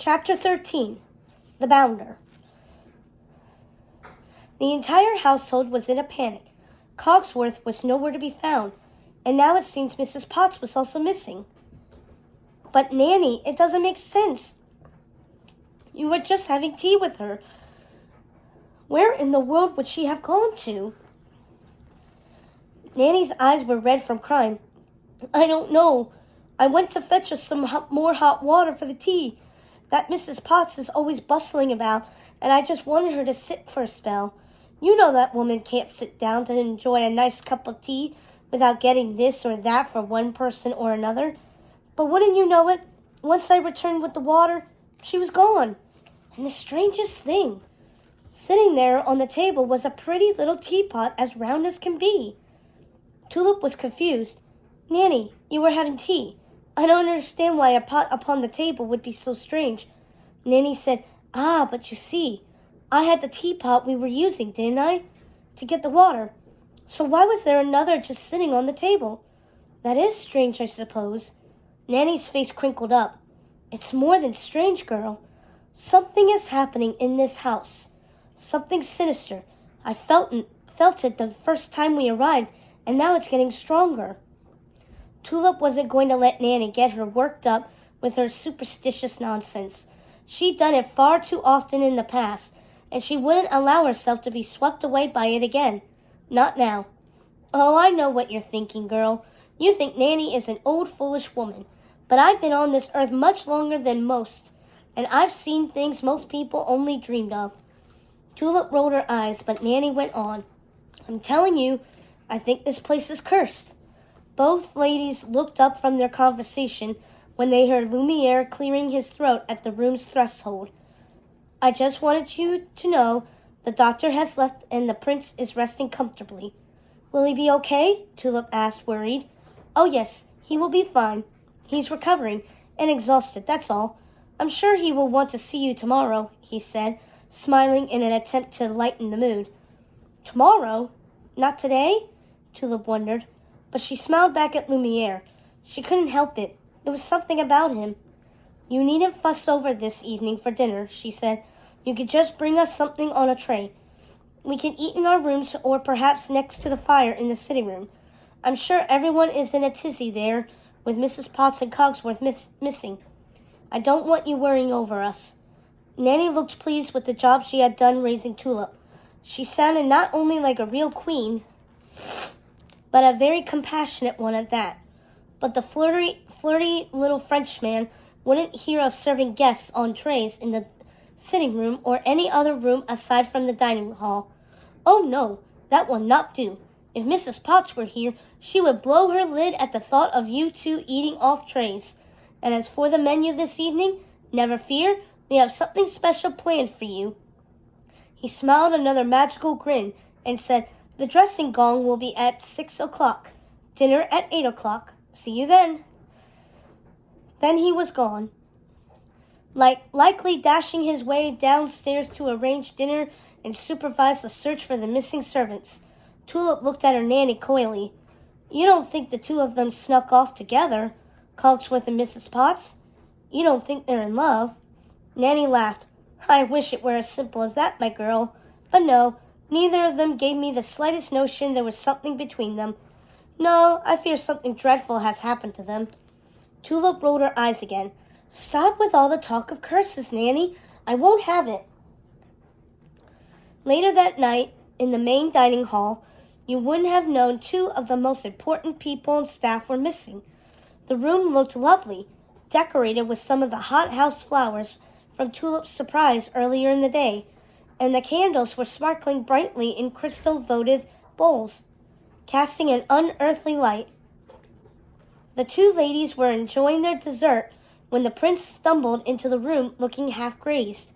Chapter 13. The Bounder. The entire household was in a panic. Cogsworth was nowhere to be found, and now it seemed Mrs. Potts was also missing. But Nanny, it doesn't make sense. You were just having tea with her. Where in the world would she have gone to? Nanny's eyes were red from crying. I don't know. I went to fetch us some more hot water for the tea that Mrs. Potts is always bustling about, and I just wanted her to sit for a spell. You know that woman can't sit down to enjoy a nice cup of tea without getting this or that for one person or another. But wouldn't you know it, once I returned with the water, she was gone. And the strangest thing, sitting there on the table was a pretty little teapot as round as can be. Tulip was confused. Nanny, you were having tea. I don't understand why a pot upon the table would be so strange. Nanny said, but you see, I had the teapot we were using, didn't I? To get the water. So why was there another just sitting on the table? That is strange, I suppose. Nanny's face crinkled up. It's more than strange, girl. Something is happening in this house. Something sinister. I felt it the first time we arrived, and now it's getting stronger. Tulip wasn't going to let Nanny get her worked up with her superstitious nonsense. She'd done it far too often in the past, and she wouldn't allow herself to be swept away by it again. Not now. Oh, I know what you're thinking, girl. You think Nanny is an old, foolish woman. But I've been on this earth much longer than most, and I've seen things most people only dreamed of. Tulip rolled her eyes, but Nanny went on. I'm telling you, I think this place is cursed. Both ladies looked up from their conversation when they heard Lumiere clearing his throat at the room's threshold. I just wanted you to know the doctor has left and the prince is resting comfortably. Will he be okay? Tulip asked, worried. Oh, yes, he will be fine. He's recovering and exhausted, that's all. I'm sure he will want to see you tomorrow, he said, smiling in an attempt to lighten the mood. Tomorrow? Not today? Tulip wondered. But she smiled back at Lumiere. She couldn't help it. It was something about him. You needn't fuss over this evening for dinner, she said. You could just bring us something on a tray. We can eat in our rooms or perhaps next to the fire in the sitting room. I'm sure everyone is in a tizzy there with Mrs. Potts and Cogsworth missing. I don't want you worrying over us. Nanny looked pleased with the job she had done raising Tulip. She sounded not only like a real queen, but a very compassionate one at that. But the flirty little Frenchman wouldn't hear of serving guests on trays in the sitting room or any other room aside from the dining hall. Oh no, that will not do. If Mrs. Potts were here, she would blow her lid at the thought of you two eating off trays. And as for the menu this evening, never fear, we have something special planned for you. He smiled another magical grin and said, The dressing gong will be at 6 o'clock. Dinner at 8 o'clock. See you then. Then he was gone, likely dashing his way downstairs to arrange dinner and supervise the search for the missing servants. Tulip looked at her Nanny coyly. You don't think the two of them snuck off together, Cogsworth and Mrs. Potts? You don't think they're in love? Nanny laughed. I wish it were as simple as that, my girl. But no, neither of them gave me the slightest notion there was something between them. No, I fear something dreadful has happened to them. Tulip rolled her eyes again. Stop with all the talk of curses, Nanny. I won't have it. Later that night, in the main dining hall, you wouldn't have known two of the most important people and staff were missing. The room looked lovely, decorated with some of the hothouse flowers from Tulip's surprise earlier in the day, and the candles were sparkling brightly in crystal votive bowls, casting an unearthly light. The two ladies were enjoying their dessert when the prince stumbled into the room looking half-crazed.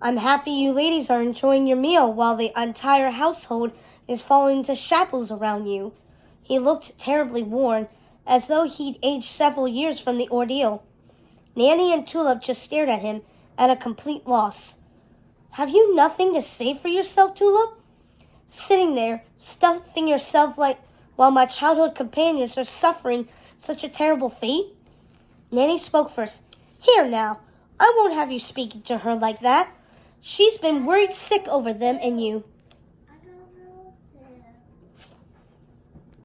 I'm happy you ladies are enjoying your meal while the entire household is falling to shambles around you. He looked terribly worn, as though he'd aged several years from the ordeal. Nanny and Tulip just stared at him, at a complete loss. Have you nothing to say for yourself, Tulip? Sitting there, stuffing yourself while my childhood companions are suffering such a terrible fate? Nanny spoke first. Here now, I won't have you speaking to her like that. She's been worried sick over them and you.